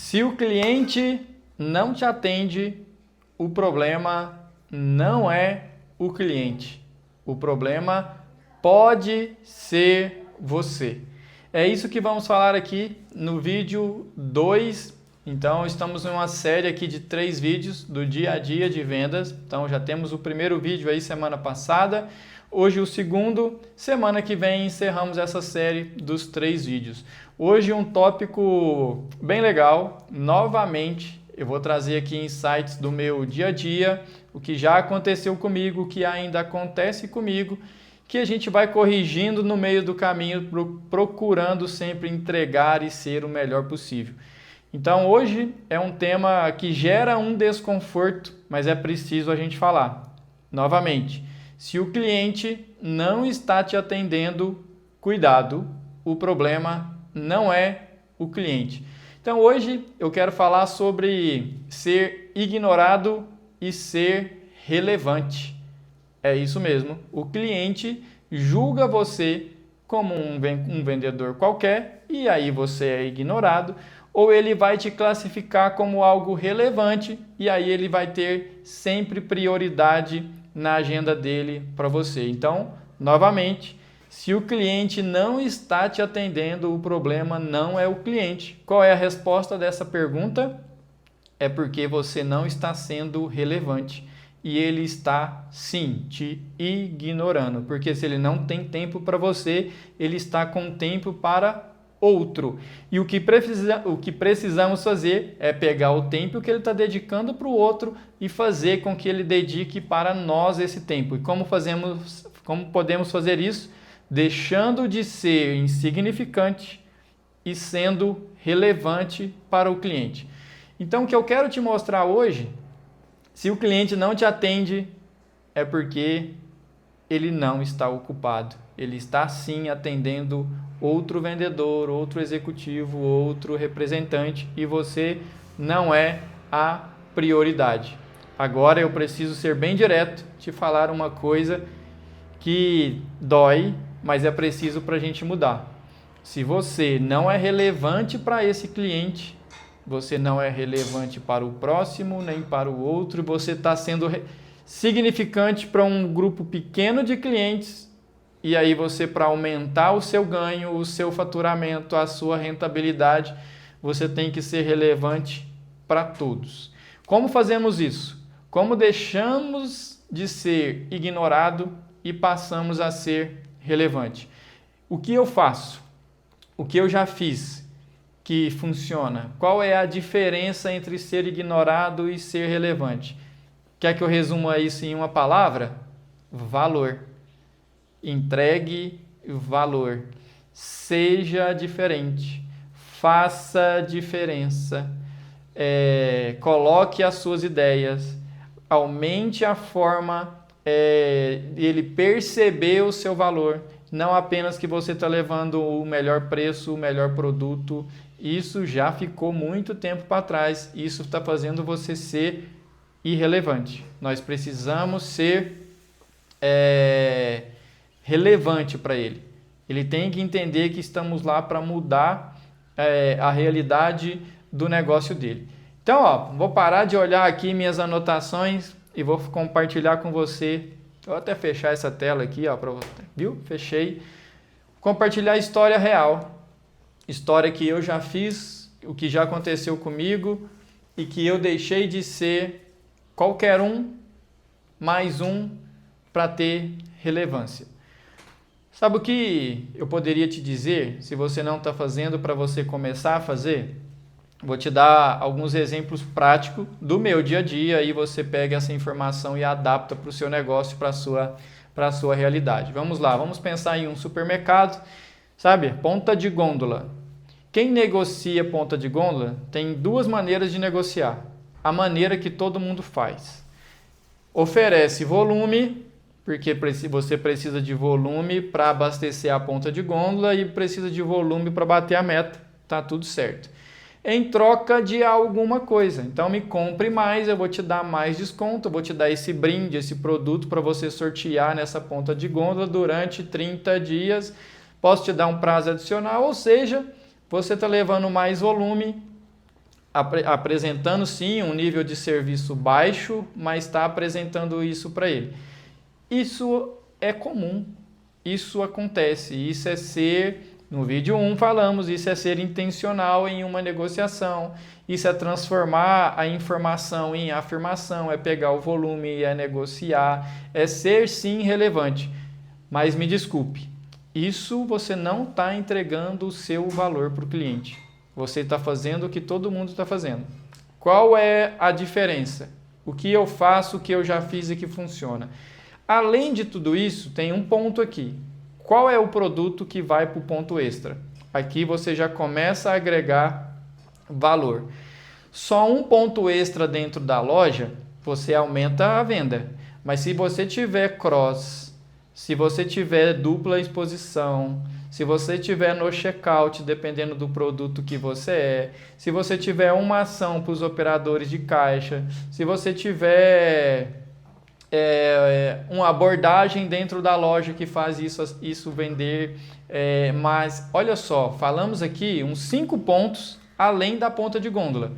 Se o cliente não te atende, o problema não é o cliente. O problema pode ser você. É isso que vamos falar aqui no vídeo 2. Então, estamos em uma série aqui de 3 vídeos do dia a dia de vendas. Então, já temos o primeiro vídeo aí semana passada. Hoje o segundo. Semana que vem encerramos essa série dos 3 vídeos. Hoje um tópico bem legal. Novamente, eu vou trazer aqui insights do meu dia a dia, o que já aconteceu comigo, o que ainda acontece comigo, que a gente vai corrigindo no meio do caminho, procurando sempre entregar e ser o melhor possível. Então hoje é um tema que gera um desconforto, mas é preciso a gente falar. Novamente, se o cliente não está te atendendo, cuidado, o problema não é o cliente. Então hoje eu quero falar sobre ser ignorado e ser relevante. É isso mesmo, o cliente julga você como um vendedor qualquer e aí você é ignorado, ou ele vai te classificar como algo relevante e aí ele vai ter sempre prioridade na agenda dele para você. Então, novamente, se o cliente não está te atendendo, o problema não é o cliente. Qual é a resposta dessa pergunta? É porque você não está sendo relevante. E ele está, sim, te ignorando. Porque se ele não tem tempo para você, ele está com tempo para outro. E o que precisamos fazer é pegar o tempo que ele está dedicando para o outro e fazer com que ele dedique para nós esse tempo. E como podemos fazer isso? Deixando de ser insignificante e sendo relevante para o cliente. Então, o que eu quero te mostrar hoje, se o cliente não te atende, é porque ele não está ocupado. Ele está sim atendendo outro vendedor, outro executivo, outro representante e você não é a prioridade. Agora eu preciso ser bem direto, te falar uma coisa que dói, mas é preciso para a gente mudar. Se você não é relevante para esse cliente, você não é relevante para o próximo, nem para o outro, você está sendo significante para um grupo pequeno de clientes, e aí você, para aumentar o seu ganho, o seu faturamento, a sua rentabilidade, você tem que ser relevante para todos. Como fazemos isso? Como deixamos de ser ignorado e passamos a ser relevante? O que eu faço? O que eu já fiz que funciona? Qual é a diferença entre ser ignorado e ser relevante? Quer que eu resuma isso em uma palavra? Valor. Entregue valor. Seja diferente. Faça diferença. Coloque as suas ideias. Aumente a forma de ele perceber o seu valor. Não apenas que você está levando o melhor preço, o melhor produto. Isso já ficou muito tempo para trás. Isso está fazendo você ser irrelevante. Nós precisamos ser relevante para ele. Ele tem que entender que estamos lá para mudar a realidade do negócio dele. Então, vou parar de olhar aqui minhas anotações e vou compartilhar com você. Vou até fechar essa tela aqui, para você. Viu? Fechei. Compartilhar a história real. História que eu já fiz, o que já aconteceu comigo e que eu deixei de ser qualquer um mais um para ter relevância. Sabe o que eu poderia te dizer, se você não está fazendo, para você começar a fazer? Vou te dar alguns exemplos práticos do meu dia a dia e você pega essa informação e adapta para o seu negócio, para a sua realidade. Vamos lá, vamos pensar em um supermercado, sabe? Ponta de gôndola. Quem negocia ponta de gôndola tem 2 maneiras de negociar. A maneira que todo mundo faz. Oferece volume, porque você precisa de volume para abastecer a ponta de gôndola e precisa de volume para bater a meta. Tá tudo certo. Em troca de alguma coisa. Então me compre mais, eu vou te dar mais desconto, eu vou te dar esse brinde, esse produto para você sortear nessa ponta de gôndola durante 30 dias. Posso te dar um prazo adicional, ou seja, você está levando mais volume, apresentando sim um nível de serviço baixo, mas está apresentando isso para ele. Isso é comum, isso acontece, isso é ser, no vídeo 1 falamos, isso é ser intencional em uma negociação, isso é transformar a informação em afirmação, é pegar o volume e é negociar, é ser sim relevante. Mas me desculpe, isso você não está entregando o seu valor para o cliente. Você está fazendo o que todo mundo está fazendo. Qual é a diferença? O que eu faço, o que eu já fiz e que funciona. Além de tudo isso, tem um ponto aqui. Qual é o produto que vai para o ponto extra? Aqui você já começa a agregar valor. Só um ponto extra dentro da loja, você aumenta a venda. Mas se você tiver cross, se você tiver dupla exposição, se você tiver no checkout, dependendo do produto que você é, se você tiver uma ação para os operadores de caixa, se você tiver uma abordagem dentro da loja que faz isso vender, mas olha só, falamos aqui uns 5 pontos além da ponta de gôndola.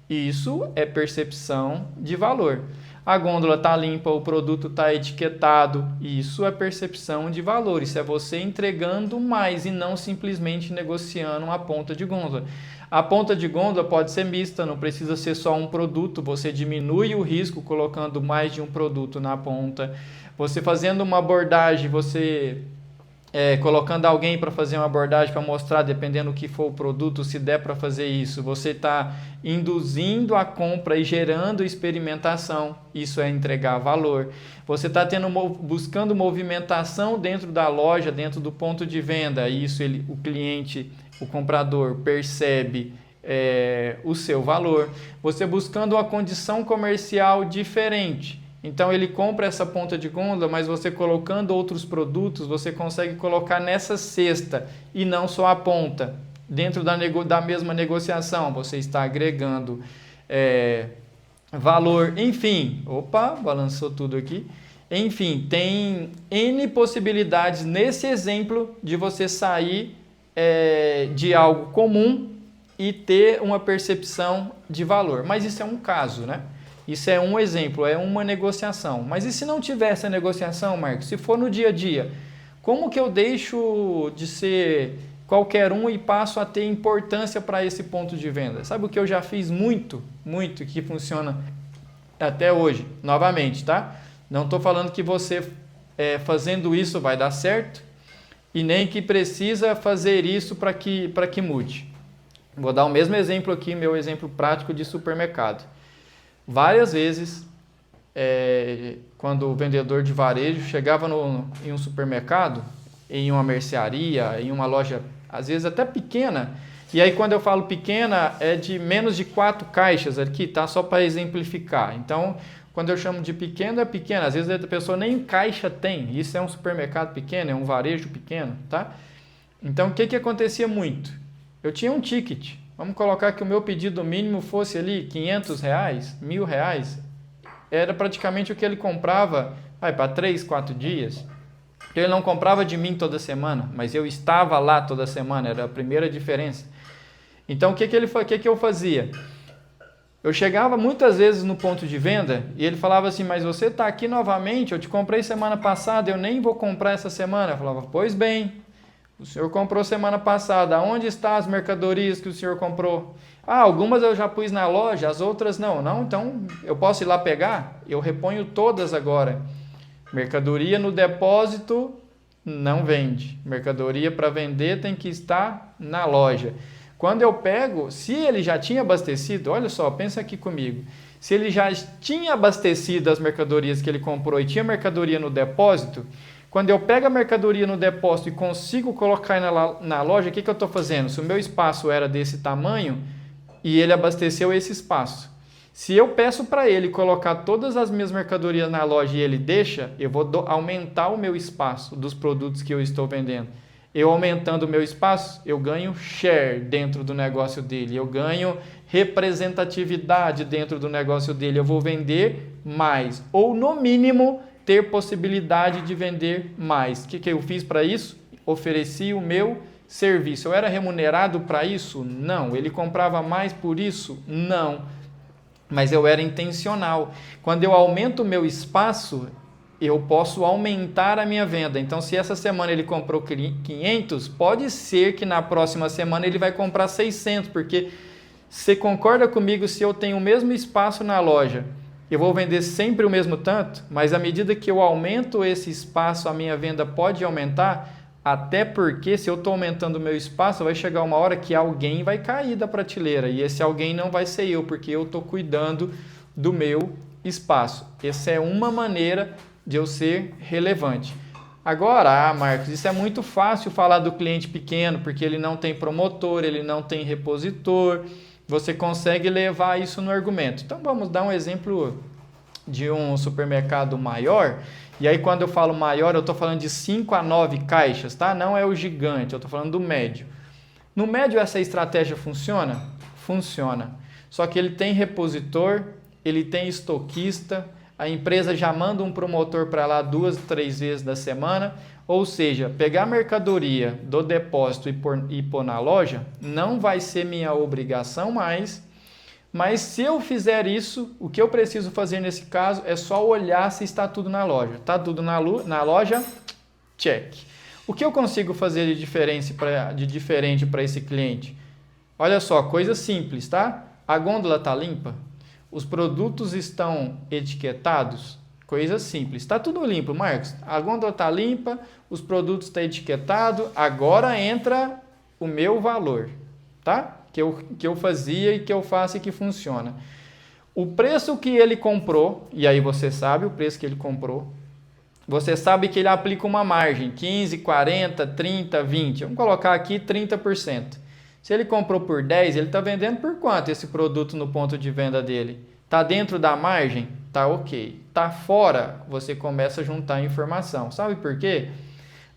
Isso é percepção de valor. A gôndola está limpa, o produto está etiquetado. Isso é percepção de valor. Isso é você entregando mais e não simplesmente negociando uma ponta de gôndola. A ponta de gôndola pode ser mista, não precisa ser só um produto. Você diminui o risco colocando mais de um produto na ponta. Você fazendo uma abordagem, você colocando alguém para fazer uma abordagem para mostrar, dependendo do que for o produto, se der para fazer isso, você está induzindo a compra e gerando experimentação, isso é entregar valor. Você está buscando movimentação dentro da loja, dentro do ponto de venda, isso o cliente, o comprador percebe o seu valor. Você buscando uma condição comercial diferente. Então ele compra essa ponta de gôndola, mas você colocando outros produtos, você consegue colocar nessa cesta e não só a ponta. Dentro da mesma negociação, você está agregando valor. Enfim, balançou tudo aqui. Enfim, tem N possibilidades nesse exemplo de você sair de algo comum e ter uma percepção de valor. Mas isso é um caso, né? Isso é um exemplo, é uma negociação. Mas e se não tiver essa negociação, Marcos? Se for no dia a dia, como que eu deixo de ser qualquer um e passo a ter importância para esse ponto de venda? Sabe o que eu já fiz muito, que funciona até hoje? Novamente, tá? Não estou falando que você fazendo isso vai dar certo e nem que precisa fazer isso para que mude. Vou dar o mesmo exemplo aqui, meu exemplo prático de supermercado. Várias vezes, quando o vendedor de varejo chegava em um supermercado, em uma mercearia, em uma loja, às vezes até pequena, e aí quando eu falo pequena, é de menos de 4 caixas aqui, tá? Só para exemplificar. Então, quando eu chamo de pequeno, é pequeno. Às vezes a pessoa nem caixa tem. Isso é um supermercado pequeno, é um varejo pequeno, tá? Então, o que acontecia muito? Eu tinha um ticket. Vamos colocar que o meu pedido mínimo fosse ali R$500, R$1.000. Era praticamente o que ele comprava para 3, 4 dias. Ele não comprava de mim toda semana, mas eu estava lá toda semana, era a primeira diferença. Então, o que eu fazia? Eu chegava muitas vezes no ponto de venda e ele falava assim, mas você está aqui novamente, eu te comprei semana passada, eu nem vou comprar essa semana. Eu falava, pois bem, o senhor comprou semana passada, onde estão as mercadorias que o senhor comprou? Algumas eu já pus na loja, as outras não. Não, então eu posso ir lá pegar? Eu reponho todas agora. Mercadoria no depósito não vende. Mercadoria para vender tem que estar na loja. Quando eu pego, se ele já tinha abastecido, olha só, pensa aqui comigo. Se ele já tinha abastecido as mercadorias que ele comprou e tinha mercadoria no depósito, quando eu pego a mercadoria no depósito e consigo colocar na loja, o que eu estou fazendo? Se o meu espaço era desse tamanho e ele abasteceu esse espaço, se eu peço para ele colocar todas as minhas mercadorias na loja e ele deixa, eu vou aumentar o meu espaço dos produtos que eu estou vendendo. Eu aumentando o meu espaço, eu ganho share dentro do negócio dele, eu ganho representatividade dentro do negócio dele, eu vou vender mais, ou no mínimo ter possibilidade de vender mais. O que eu fiz para isso? Ofereci o meu serviço, eu era remunerado para isso? Não. Ele comprava mais por isso? Não. Mas eu era intencional. Quando eu aumento o meu espaço, eu posso aumentar a minha venda. Então, se essa semana ele comprou 500, pode ser que na próxima semana ele vai comprar 600, porque você concorda comigo, se eu tenho o mesmo espaço na loja, eu vou vender sempre o mesmo tanto, mas à medida que eu aumento esse espaço, a minha venda pode aumentar, até porque se eu estou aumentando o meu espaço, vai chegar uma hora que alguém vai cair da prateleira, e esse alguém não vai ser eu, porque eu estou cuidando do meu espaço. Essa é uma maneira de eu ser relevante. Agora, Marcos, isso é muito fácil falar do cliente pequeno, porque ele não tem promotor, ele não tem repositor, você consegue levar isso no argumento. Então vamos dar um exemplo de um supermercado maior, e aí quando eu falo maior, eu estou falando de 5 a 9 caixas, tá? Não é o gigante, eu estou falando do médio. No médio essa estratégia funciona? Funciona. Só que ele tem repositor, ele tem estoquista, a empresa já manda um promotor para lá 2, 3 vezes da semana, ou seja, pegar a mercadoria do depósito e pôr na loja não vai ser minha obrigação mais, mas se eu fizer isso, o que eu preciso fazer nesse caso é só olhar se está tudo na loja. Está tudo na loja? Check. O que eu consigo fazer de diferente para esse cliente? Olha só, coisa simples, tá? A gôndola está limpa? Os produtos estão etiquetados? Coisa simples. Está tudo limpo, Marcos. A gôndola está limpa, os produtos estão etiquetados, agora entra o meu valor, tá? Que eu fazia e que eu faço e que funciona. O preço que ele comprou, e aí você sabe o preço que ele comprou, você sabe que ele aplica uma margem, 15, 40, 30, 20. Vamos colocar aqui 30%. Se ele comprou por 10, ele está vendendo por quanto esse produto no ponto de venda dele? Está dentro da margem? Tá ok. Tá fora, você começa a juntar informação. Sabe por quê?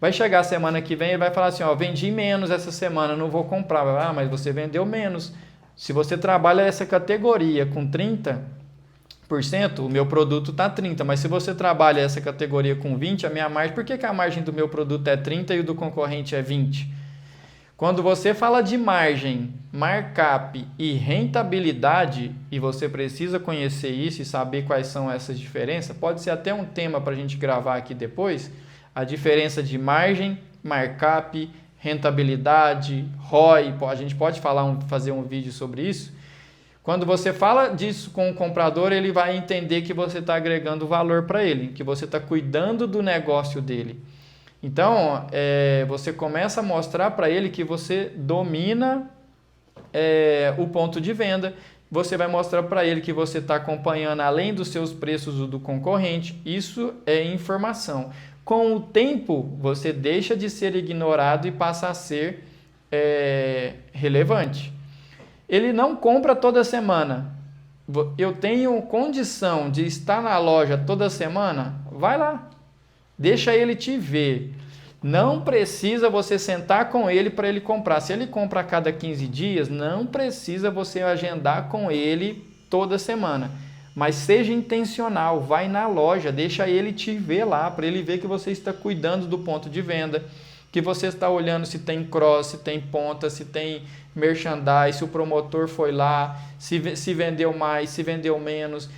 Vai chegar a semana que vem e vai falar assim, ó, vendi menos essa semana, não vou comprar. Ah, mas você vendeu menos. Se você trabalha essa categoria com 30%, o meu produto está 30%, mas se você trabalha essa categoria com 20%, a minha margem, por que a margem do meu produto é 30% e o do concorrente é 20%? Quando você fala de margem, markup e rentabilidade, e você precisa conhecer isso e saber quais são essas diferenças, pode ser até um tema para a gente gravar aqui depois, a diferença de margem, markup, rentabilidade, ROI, a gente pode fazer um vídeo sobre isso. Quando você fala disso com o comprador, ele vai entender que você está agregando valor para ele, que você está cuidando do negócio dele. Então, você começa a mostrar para ele que você domina o ponto de venda, você vai mostrar para ele que você está acompanhando além dos seus preços do concorrente, isso é informação. Com o tempo, você deixa de ser ignorado e passa a ser relevante. Ele não compra toda semana. Eu tenho condição de estar na loja toda semana? Vai lá. Deixa ele te ver. Não precisa você sentar com ele para ele comprar. Se ele compra a cada 15 dias, não precisa você agendar com ele toda semana. Mas seja intencional, vai na loja, deixa ele te ver lá, para ele ver que você está cuidando do ponto de venda, que você está olhando se tem cross, se tem ponta, se tem merchandise, se o promotor foi lá, se vendeu mais, se vendeu menos.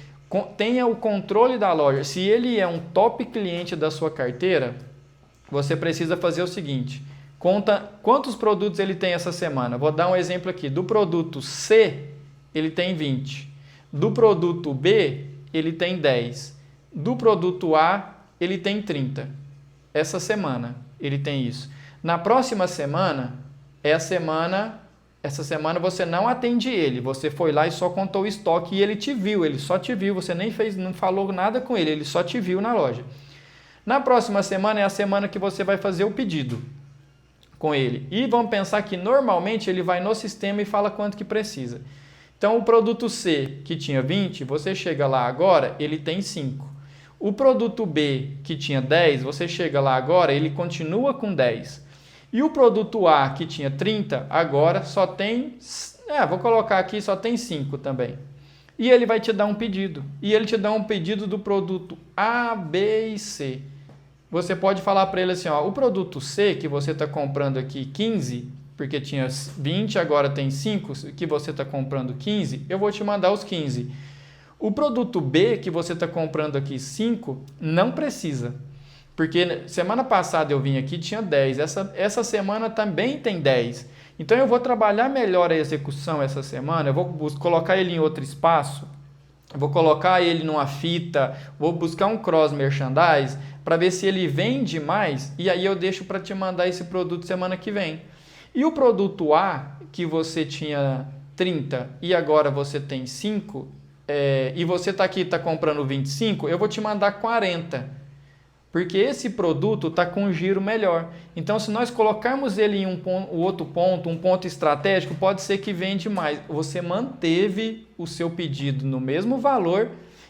Tenha o controle da loja. Se ele é um top cliente da sua carteira, você precisa fazer o seguinte, conta quantos produtos ele tem essa semana. Vou dar um exemplo aqui, do produto C, ele tem 20. Do produto B, ele tem 10. Do produto A, ele tem 30. Essa semana, ele tem isso. Na próxima semana, essa semana você não atende ele. Você foi lá e só contou o estoque e ele te viu. Ele só te viu, você nem não falou nada com ele. Ele só te viu na loja. Na próxima semana é a semana que você vai fazer o pedido com ele. E vamos pensar que normalmente ele vai no sistema e fala quanto que precisa. Então, o produto C, que tinha 20, você chega lá agora, ele tem 5. O produto B, que tinha 10, você chega lá agora, ele continua com 10. E o produto A, que tinha 30, agora só tem... vou colocar aqui, só tem 5 também. E ele vai te dar um pedido. E ele te dá um pedido do produto A, B e C. você pode falar para ele assim, ó, o produto C que você está comprando aqui 15, porque tinha 20, agora tem 5, que você está comprando 15, eu vou te mandar os 15. O produto B que você está comprando aqui 5, não precisa. Porque semana passada eu vim aqui tinha 10, essa semana também tem 10. Então eu vou trabalhar melhor a execução essa semana, eu vou colocar ele em outro espaço, vou colocar ele numa fita, vou buscar um cross merchandise para ver se ele vende mais e aí eu deixo para te mandar esse produto semana que vem. E o produto A, que você tinha 30 e agora você tem 5, e você está aqui está comprando 25, eu vou te mandar 40. Porque esse produto está com um giro melhor. Então, se nós colocarmos ele em um outro ponto, um ponto estratégico, pode ser que vende mais. Você manteve o seu pedido no mesmo valor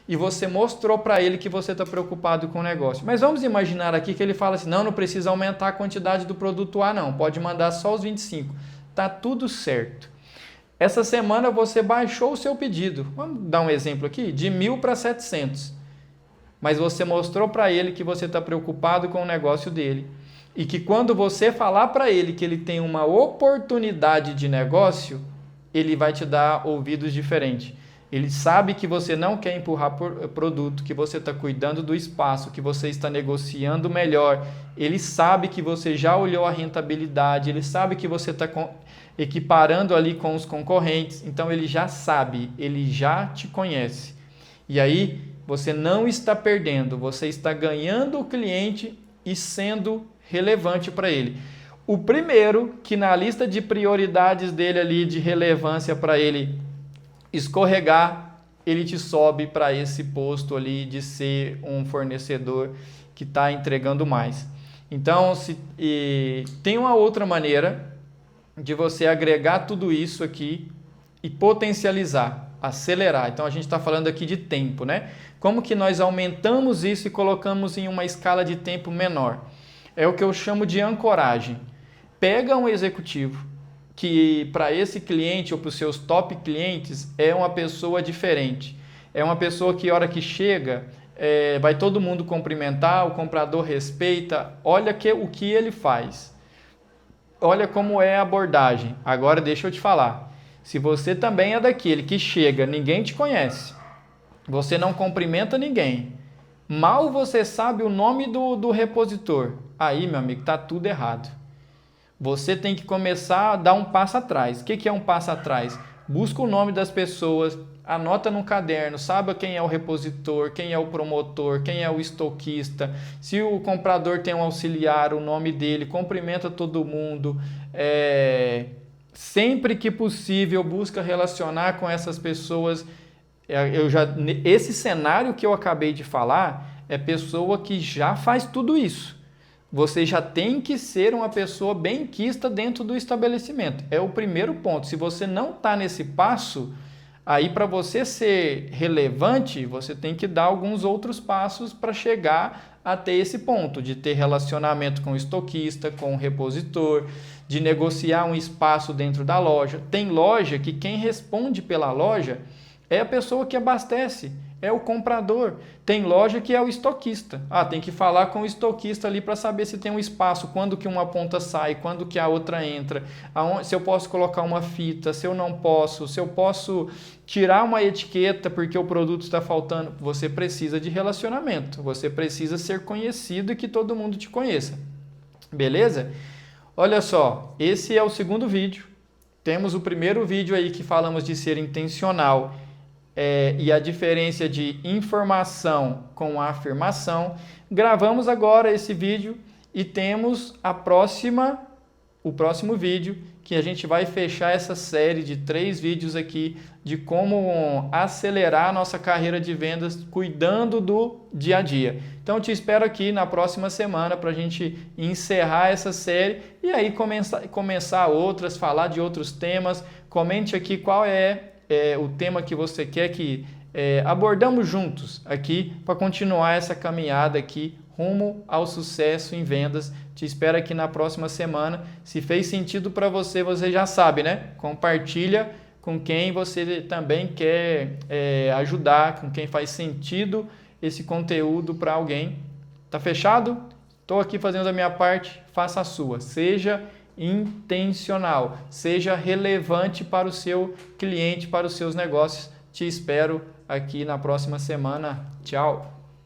e você mostrou para ele que você está preocupado com o negócio. Mas vamos imaginar aqui que ele fala assim, não precisa aumentar a quantidade do produto A não, pode mandar só os 25. Está tudo certo. Essa semana você baixou o seu pedido. Vamos dar um exemplo aqui, de 1.000 para 700. Mas você mostrou para ele que você está preocupado com o negócio dele. E que quando você falar para ele que ele tem uma oportunidade de negócio, ele vai te dar ouvidos diferentes. Ele sabe que você não quer empurrar produto, que você está cuidando do espaço, que você está negociando melhor. Ele sabe que você já olhou a rentabilidade, ele sabe que você está equiparando ali com os concorrentes. Então ele já sabe, ele já te conhece. E aí você não está perdendo, você está ganhando o cliente e sendo relevante para ele. O primeiro que na lista de prioridades dele ali, de relevância para ele escorregar, ele te sobe para esse posto ali de ser um fornecedor que está entregando mais. Então, tem uma outra maneira de você agregar tudo isso aqui e potencializar, acelerar. Então, a gente está falando aqui de tempo, né? Como que nós aumentamos isso e colocamos em uma escala de tempo menor? É o que eu chamo de ancoragem. Pega um executivo que para esse cliente ou para os seus top clientes é uma pessoa diferente. É uma pessoa que a hora que chega, vai todo mundo cumprimentar, o comprador respeita, olha o que ele faz. Olha como é a abordagem. Agora deixa eu te falar. Se você também é daquele que chega, ninguém te conhece, você não cumprimenta ninguém, mal você sabe o nome do repositor, aí, meu amigo, está tudo errado. Você tem que começar a dar um passo atrás. O que é um passo atrás? Busca o nome das pessoas, anota no caderno, saiba quem é o repositor, quem é o promotor, quem é o estoquista. Se o comprador tem um auxiliar, o nome dele, cumprimenta todo mundo. Sempre que possível, busca relacionar com essas pessoas. Esse cenário que eu acabei de falar é pessoa que já faz tudo isso. Você já tem que ser uma pessoa benquista dentro do estabelecimento. É o primeiro ponto. Se você não está nesse passo, aí para você ser relevante, você tem que dar alguns outros passos para chegar até esse ponto, de ter relacionamento com o estoquista, com o repositor, de negociar um espaço dentro da loja. Tem loja que quem responde pela loja é a pessoa que abastece, é o comprador. Tem loja que é o estoquista. Tem que falar com o estoquista ali para saber se tem um espaço, quando que uma ponta sai, quando que a outra entra, se eu posso colocar uma fita, se eu não posso, se eu posso tirar uma etiqueta porque o produto está faltando. Você precisa de relacionamento, você precisa ser conhecido e que todo mundo te conheça. Beleza? Olha só, esse é o segundo vídeo. Temos o primeiro vídeo aí que falamos de ser intencional e a diferença de informação com afirmação. Gravamos agora esse vídeo e temos o próximo vídeo que a gente vai fechar essa série de 3 vídeos aqui de como acelerar a nossa carreira de vendas cuidando do dia a dia. Então, te espero aqui na próxima semana para a gente encerrar essa série e aí começar outras, falar de outros temas. Comente aqui qual é o tema que você quer que abordamos juntos aqui para continuar essa caminhada aqui rumo ao sucesso em vendas. Te espero aqui na próxima semana. Se fez sentido para você, você já sabe, né? Compartilha com quem você também quer ajudar, com quem faz sentido esse conteúdo para alguém. Tá fechado? Estou aqui fazendo a minha parte, faça a sua. Seja intencional, seja relevante para o seu cliente, para os seus negócios. Te espero aqui na próxima semana. Tchau!